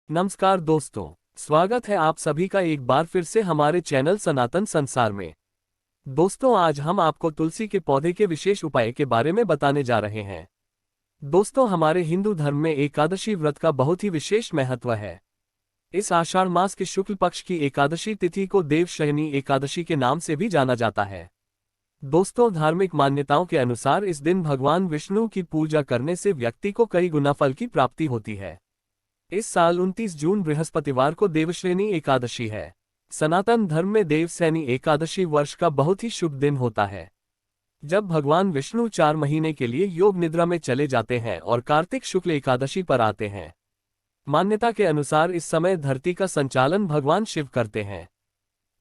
नमस्कार दोस्तों, स्वागत है आप सभी का एक बार फिर से हमारे चैनल सनातन संसार में। दोस्तों, आज हम आपको तुलसी के पौधे के विशेष उपाय के बारे में बताने जा रहे हैं। दोस्तों, हमारे हिंदू धर्म में एकादशी व्रत का बहुत ही विशेष महत्व है। इस आषाढ़ मास के शुक्ल पक्ष की एकादशी तिथि को देवशयनी एकादशी के नाम से भी जाना जाता है। दोस्तों, धार्मिक मान्यताओं के अनुसार इस दिन भगवान विष्णु की पूजा करने से व्यक्ति को कई गुना फल की प्राप्ति होती है। इस साल 29 जून बृहस्पतिवार को देवशयनी एकादशी है। सनातन धर्म में देवशयनी एकादशी वर्ष का बहुत ही शुभ दिन होता है, जब भगवान विष्णु 4 महीने के लिए योग निद्रा में चले जाते हैं और कार्तिक शुक्ल एकादशी पर आते हैं। मान्यता के अनुसार इस समय धरती का संचालन भगवान शिव करते हैं।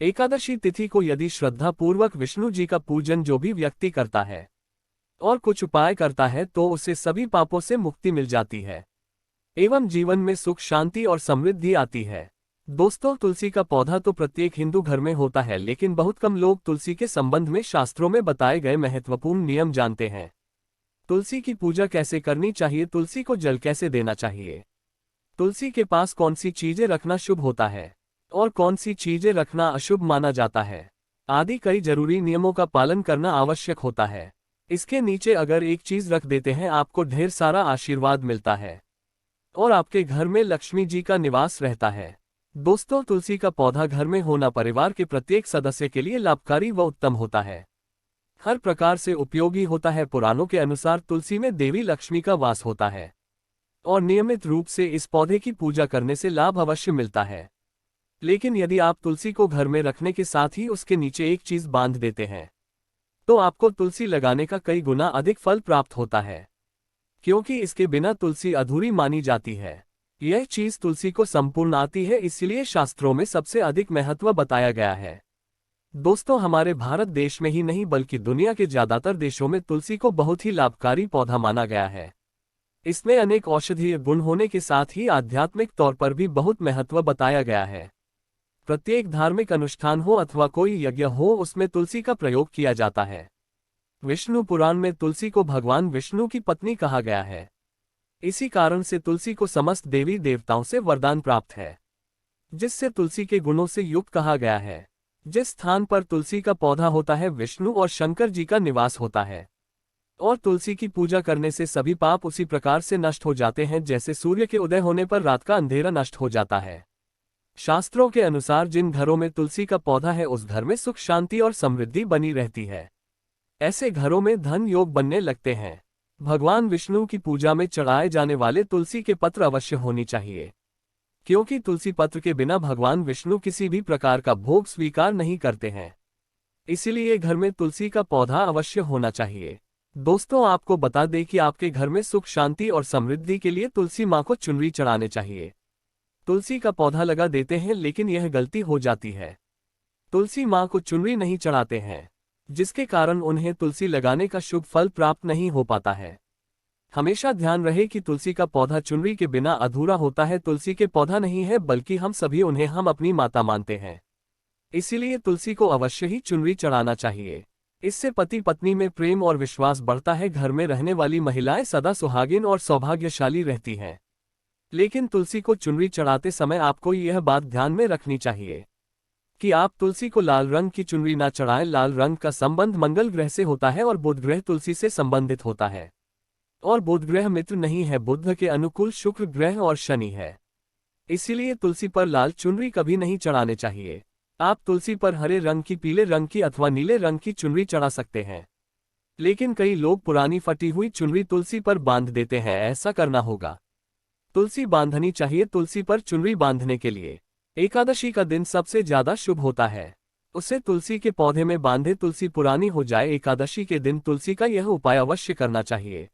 एकादशी तिथि को यदि श्रद्धा पूर्वक विष्णु जी का पूजन जो भी व्यक्ति करता है और कुछ उपाय करता है तो उसे सभी पापों से मुक्ति मिल जाती है एवं जीवन में सुख शांति और समृद्धि आती है। दोस्तों, तुलसी का पौधा तो प्रत्येक हिंदू घर में होता है, लेकिन बहुत कम लोग तुलसी के संबंध में शास्त्रों में बताए गए महत्वपूर्ण नियम जानते हैं। तुलसी की पूजा कैसे करनी चाहिए, तुलसी को जल कैसे देना चाहिए, तुलसी के पास कौन सी चीजें रखना शुभ होता है और कौन सी चीजें रखना अशुभ माना जाता है आदि कई जरूरी नियमों का पालन करना आवश्यक होता है। इसके नीचे अगर एक चीज रख देते हैं, आपको ढेर सारा आशीर्वाद मिलता है और आपके घर में लक्ष्मी जी का निवास रहता है। दोस्तों, तुलसी का पौधा घर में होना परिवार के प्रत्येक सदस्य के लिए लाभकारी व उत्तम होता है, हर प्रकार से उपयोगी होता है। पुराणों के अनुसार तुलसी में देवी लक्ष्मी का वास होता है और नियमित रूप से इस पौधे की पूजा करने से लाभ अवश्य मिलता है। लेकिन यदि आप तुलसी को घर में रखने के साथ ही उसके नीचे एक चीज बांध देते हैं तो आपको तुलसी लगाने का कई गुना अधिक फल प्राप्त होता है, क्योंकि इसके बिना तुलसी अधूरी मानी जाती है। यह चीज तुलसी को संपूर्ण आती है, इसलिए शास्त्रों में सबसे अधिक महत्व बताया गया है। दोस्तों, हमारे भारत देश में ही नहीं बल्कि दुनिया के ज्यादातर देशों में तुलसी को बहुत ही लाभकारी पौधा माना गया है। इसमें अनेक औषधीय गुण होने के साथ ही आध्यात्मिक तौर पर भी बहुत महत्व बताया गया है। प्रत्येक धार्मिक अनुष्ठान हो अथवा कोई यज्ञ हो, उसमें तुलसी का प्रयोग किया जाता है। विष्णु पुराण में तुलसी को भगवान विष्णु की पत्नी कहा गया है। इसी कारण से तुलसी को समस्त देवी देवताओं से वरदान प्राप्त है, जिससे तुलसी के गुणों से युक्त कहा गया है। जिस स्थान पर तुलसी का पौधा होता है, विष्णु और शंकर जी का निवास होता है और तुलसी की पूजा करने से सभी पाप उसी प्रकार से नष्ट हो जाते हैं जैसे सूर्य के उदय होने पर रात का अंधेरा नष्ट हो जाता है। शास्त्रों के अनुसार जिन घरों में तुलसी का पौधा है, उस घर में सुख शांति और समृद्धि बनी रहती है। ऐसे घरों में धन योग बनने लगते हैं। भगवान विष्णु की पूजा में चढ़ाए जाने वाले तुलसी के पत्र अवश्य होनी चाहिए, क्योंकि तुलसी पत्र के बिना भगवान विष्णु किसी भी प्रकार का भोग स्वीकार नहीं करते हैं। इसीलिए घर में तुलसी का पौधा अवश्य होना चाहिए। दोस्तों, आपको बता दें कि आपके घर में सुख शांति और समृद्धि के लिए तुलसी माँ को चुनरी चढ़ाने चाहिए। तुलसी का पौधा लगा देते हैं, लेकिन यह गलती हो जाती है, तुलसी माँ को चुनरी नहीं चढ़ाते हैं, जिसके कारण उन्हें तुलसी लगाने का शुभ फल प्राप्त नहीं हो पाता है। हमेशा ध्यान रहे कि तुलसी का पौधा चुनरी के बिना अधूरा होता है। तुलसी के पौधा नहीं है, बल्कि हम सभी उन्हें अपनी माता मानते हैं। इसीलिए तुलसी को अवश्य ही चुनरी चढ़ाना चाहिए। इससे पति पत्नी में प्रेम और विश्वास बढ़ता है। घर में रहने वाली महिलाएं सदा सुहागिन और सौभाग्यशाली रहती हैं। लेकिन तुलसी को चुनरी चढ़ाते समय आपको यह बात ध्यान में रखनी चाहिए कि आप तुलसी को लाल रंग की चुनरी ना चढ़ाएं। लाल रंग का संबंध मंगल ग्रह से होता है और बुध ग्रह तुलसी से संबंधित होता है, और बुध ग्रह मित्र नहीं है। बुध के अनुकूल शुक्र ग्रह और शनि है। इसीलिए तुलसी पर लाल चुनरी कभी नहीं चढ़ाने चाहिए। आप तुलसी पर हरे रंग की, पीले रंग की अथवा नीले रंग की चुनरी चढ़ा सकते हैं, लेकिन कई लोग पुरानी फटी हुई चुनरी तुलसी पर बांध देते हैं। ऐसा करना होगा, तुलसी बांधनी चाहिए। तुलसी पर चुनरी बांधने के लिए एकादशी का दिन सबसे ज्यादा शुभ होता है। उसे तुलसी के पौधे में बांधे। तुलसी पुरानी हो जाए, एकादशी के दिन तुलसी का यह उपाय अवश्य करना चाहिए।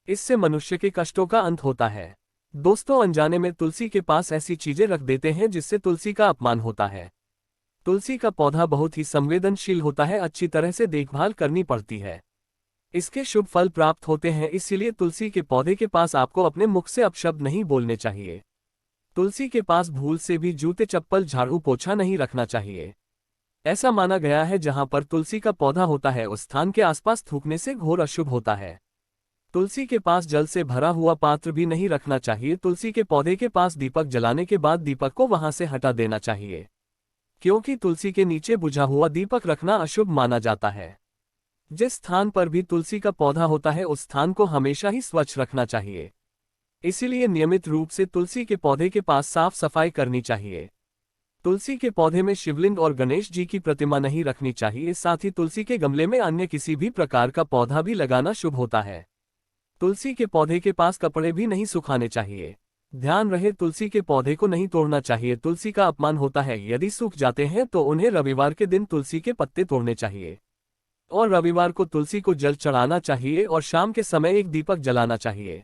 इससे मनुष्य के कष्टों का अंत होता है। दोस्तों, अनजाने में तुलसी के पास ऐसी चीजें रख देते हैं जिससे तुलसी का अपमान होता है। तुलसी का पौधा बहुत ही संवेदनशील होता है, अच्छी तरह से देखभाल करनी पड़ती है। इसके शुभ फल प्राप्त होते हैं। इसीलिए तुलसी के पौधे के पास आपको अपने मुख से अपशब्द नहीं बोलने चाहिए। तुलसी के पास भूल से भी जूते, चप्पल, झाड़ू, पोछा नहीं रखना चाहिए। ऐसा माना गया है जहां पर तुलसी का पौधा होता है, उस स्थान के आसपास थूकने से घोर अशुभ होता है। तुलसी के पास जल से भरा हुआ पात्र भी नहीं रखना चाहिए। तुलसी के पौधे के पास दीपक जलाने के बाद दीपक को वहां से हटा देना चाहिए, क्योंकि तुलसी के नीचे बुझा हुआ दीपक रखना अशुभ माना जाता है। जिस स्थान पर भी तुलसी का पौधा होता है उस स्थान को हमेशा ही स्वच्छ रखना चाहिए। इसीलिए नियमित रूप से तुलसी के पौधे के पास साफ सफाई करनी चाहिए। तुलसी के पौधे में शिवलिंग और गणेश जी की प्रतिमा नहीं रखनी चाहिए। साथ ही तुलसी के गमले में अन्य किसी भी प्रकार का पौधा भी लगाना शुभ होता है। तुलसी के पौधे के पास कपड़े भी नहीं सुखाने चाहिए। ध्यान रहे, तुलसी के पौधे को नहीं तोड़ना चाहिए। तुलसी का अपमान होता है। यदि सूख जाते हैं तो उन्हें रविवार के दिन तुलसी के पत्ते तोड़ने चाहिए और रविवार को तुलसी को जल चढ़ाना चाहिए और शाम के समय एक दीपक जलाना चाहिए।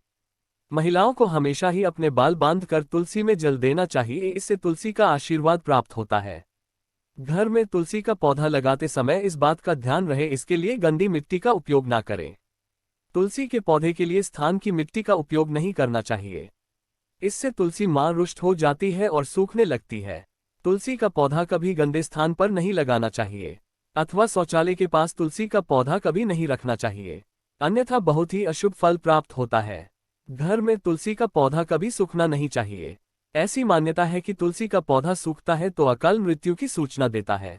महिलाओं को हमेशा ही अपने बाल बांधकर तुलसी में जल देना चाहिए, इससे तुलसी का आशीर्वाद प्राप्त होता है। घर में तुलसी का पौधा लगाते समय इस बात का ध्यान रहे, इसके लिए गंदी मिट्टी का उपयोग ना करें। तुलसी के पौधे के लिए स्थान की मिट्टी का उपयोग नहीं करना चाहिए, इससे तुलसी मां रुष्ट हो जाती है और सूखने लगती है। तुलसी का पौधा कभी गंदे स्थान पर नहीं लगाना चाहिए अथवा शौचालय के पास तुलसी का पौधा कभी नहीं रखना चाहिए, अन्यथा बहुत ही अशुभ फल प्राप्त होता है। घर में तुलसी का पौधा कभी सूखना नहीं चाहिए। ऐसी मान्यता है कि तुलसी का पौधा सूखता है तो अकाल मृत्यु की सूचना देता है।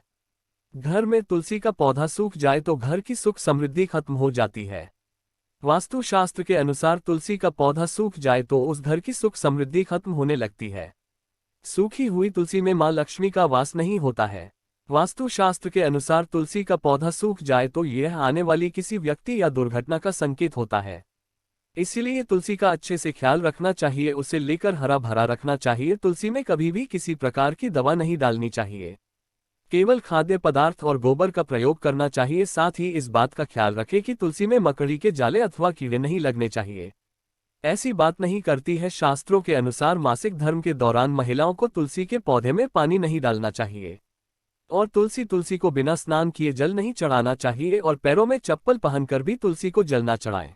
घर में तुलसी का पौधा सूख जाए तो घर की सुख समृद्धि खत्म हो जाती है। वास्तु शास्त्र के अनुसार तुलसी का पौधा सूख जाए तो उस घर की सुख समृद्धि खत्म होने लगती है। सूखी हुई तुलसी में मां लक्ष्मी का वास नहीं होता है। वास्तु शास्त्र के अनुसार तुलसी का पौधा सूख जाए तो यह आने वाली किसी व्यक्ति या दुर्घटना का संकेत होता है। इसीलिए तुलसी का अच्छे से ख्याल रखना चाहिए, उसे लेकर हरा भरा रखना चाहिए। तुलसी में कभी भी किसी प्रकार की दवा नहीं डालनी चाहिए, केवल खाद्य पदार्थ और गोबर का प्रयोग करना चाहिए। साथ ही इस बात का ख्याल रखें कि तुलसी में मकड़ी के जाले अथवा कीड़े नहीं लगने चाहिए। ऐसी बात नहीं करती है। शास्त्रों के अनुसार मासिक धर्म के दौरान महिलाओं को तुलसी के पौधे में पानी नहीं डालना चाहिए और तुलसी को बिना स्नान किए जल नहीं चढ़ाना चाहिए और पैरों में चप्पल पहनकर भी तुलसी को जल ना चढ़ाएं।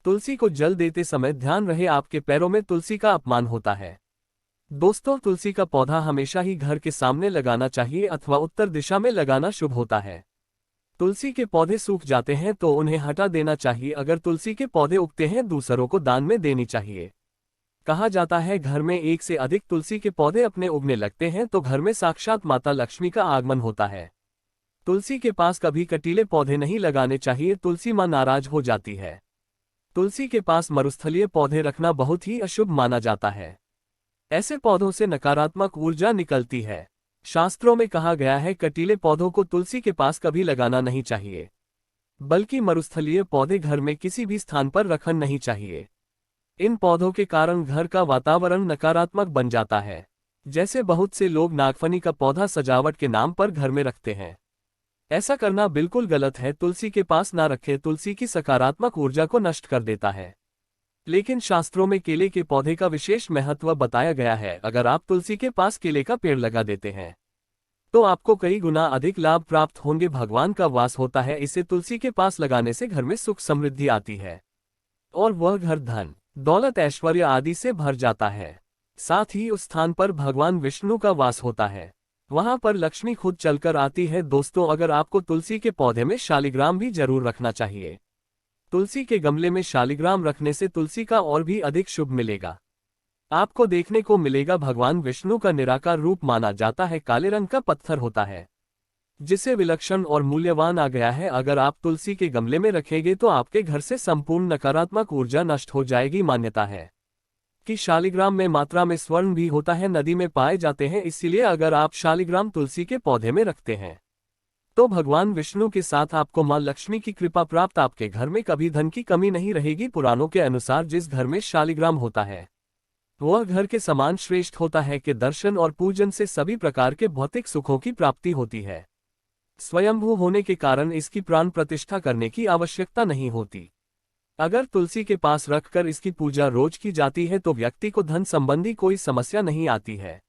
तुलसी को जल देते समय ध्यान रहे, आपके पैरों में तुलसी का अपमान होता है। दोस्तों, तुलसी का पौधा हमेशा ही घर के सामने लगाना चाहिए अथवा उत्तर दिशा में लगाना शुभ होता है। तुलसी के पौधे सूख जाते हैं तो उन्हें हटा देना चाहिए। अगर तुलसी के पौधे उगते हैं दूसरों को दान में देनी चाहिए। कहा जाता है घर में एक से अधिक तुलसी के पौधे अपने उगने लगते हैं तो घर में साक्षात माता लक्ष्मी का आगमन होता है। तुलसी के पास कभी कटीले पौधे नहीं लगाने चाहिए, तुलसी मां नाराज हो जाती है। तुलसी के पास मरुस्थलीय पौधे रखना बहुत ही अशुभ माना जाता है। ऐसे पौधों से नकारात्मक ऊर्जा निकलती है। शास्त्रों में कहा गया है कटीले पौधों को तुलसी के पास कभी लगाना नहीं चाहिए, बल्कि मरुस्थलीय पौधे घर में किसी भी स्थान पर रखना नहीं चाहिए। इन पौधों के कारण घर का वातावरण नकारात्मक बन जाता है। जैसे बहुत से लोग नागफनी का पौधा सजावट के नाम पर घर में रखते हैं। ऐसा करना बिल्कुल गलत है। तुलसी के पास ना रखें, तुलसी की सकारात्मक ऊर्जा को नष्ट कर देता है। लेकिन शास्त्रों में केले के पौधे का विशेष महत्व बताया गया है। अगर आप तुलसी के पास केले का पेड़ लगा देते हैं तो आपको कई गुना अधिक लाभ प्राप्त होंगे। भगवान का वास होता है, इसे तुलसी के पास लगाने से घर में सुख समृद्धि आती है और वह घर धन दौलत ऐश्वर्य आदि से भर जाता है। साथ ही उस स्थान पर भगवान विष्णु का वास होता है, वहां पर लक्ष्मी खुद चलकर आती है। दोस्तों, अगर आपको तुलसी के पौधे में शालिग्राम भी जरूर रखना चाहिए। तुलसी के गमले में शालिग्राम रखने से तुलसी का और भी अधिक शुभ मिलेगा। आपको देखने को मिलेगा भगवान विष्णु का निराकार रूप माना जाता है। काले रंग का पत्थर होता है जिसे विलक्षण और मूल्यवान आ गया है। अगर आप तुलसी के गमले में रखेंगे तो आपके घर से संपूर्ण नकारात्मक ऊर्जा नष्ट हो जाएगी। मान्यता है कि शालिग्राम में मात्रा में स्वर्ण भी होता है, नदी में पाए जाते हैं। इसीलिए अगर आप शालिग्राम तुलसी के पौधे में रखते हैं तो भगवान विष्णु के साथ आपको मां लक्ष्मी की कृपा प्राप्त, आपके घर में कभी धन की कमी नहीं रहेगी। पुराणों के अनुसार जिस घर में शालिग्राम होता है वह घर के समान श्रेष्ठ होता है कि दर्शन और पूजन से सभी प्रकार के भौतिक सुखों की प्राप्ति होती है। स्वयंभू होने के कारण इसकी प्राण प्रतिष्ठा करने की आवश्यकता नहीं होती। अगर तुलसी के पास रखकर इसकी पूजा रोज की जाती है तो व्यक्ति को धन संबंधी कोई समस्या नहीं आती है।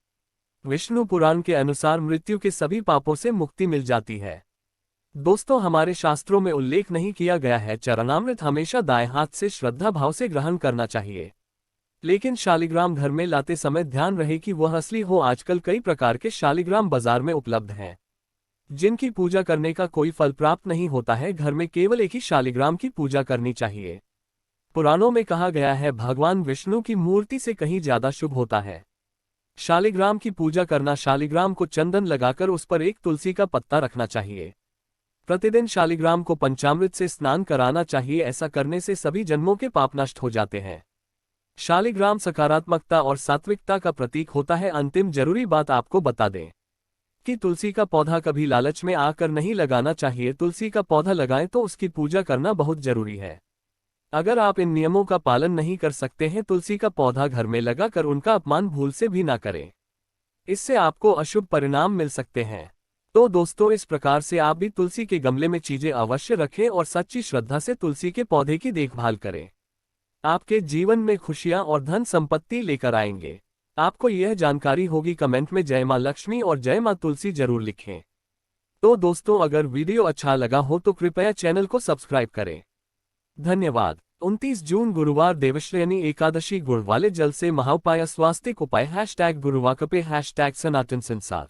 विष्णु पुराण के अनुसार मृत्यु के सभी पापों से मुक्ति मिल जाती है। दोस्तों, हमारे शास्त्रों में उल्लेख नहीं किया गया है चरणामृत हमेशा दाएं हाथ से श्रद्धा भाव से ग्रहण करना चाहिए। लेकिन शालिग्राम घर में लाते समय ध्यान रहे कि वह असली हो। आजकल कई प्रकार के शालिग्राम बाजार में उपलब्ध हैं जिनकी पूजा करने का कोई फल प्राप्त नहीं होता है। घर में केवल एक ही शालिग्राम की पूजा करनी चाहिए। पुराणों में कहा गया है भगवान विष्णु की मूर्ति से कहीं ज्यादा शुभ होता है। शालिग्राम की पूजा करना। शालिग्राम को चंदन लगाकर उस पर एक तुलसी का पत्ता रखना चाहिए। प्रतिदिन शालिग्राम को पंचामृत से स्नान कराना चाहिए। ऐसा करने से सभी जन्मों के पाप नष्ट हो जाते हैं। शालिग्राम सकारात्मकता और सात्विकता का प्रतीक होता है। अंतिम जरूरी बात आपको बता दें कि तुलसी का पौधा कभी लालच में आकर नहीं लगाना चाहिए। तुलसी का पौधा लगाएं तो उसकी पूजा करना बहुत जरूरी है। अगर आप इन नियमों का पालन नहीं कर सकते हैं, तुलसी का पौधा घर में लगाकर उनका अपमान भूल से भी ना करें। इससे आपको अशुभ परिणाम मिल सकते हैं। तो दोस्तों, इस प्रकार से आप भी तुलसी के गमले में चीजें अवश्य रखें और सच्ची श्रद्धा से तुलसी के पौधे की देखभाल करें। आपके जीवन में खुशियां और धन संपत्ति लेकर आएंगे। आपको यह जानकारी होगी, कमेंट में जय मां लक्ष्मी और जय मां तुलसी जरूर लिखें। तो दोस्तों, अगर वीडियो अच्छा लगा हो तो कृपया चैनल को सब्सक्राइब करें। धन्यवाद। 29 जून गुरुवार देवश्रेयणी एकादशी। गुड़ वाले जल से महाउपाय स्वास्तिक उपाय #गुरुवाकपे #सनातन संसार।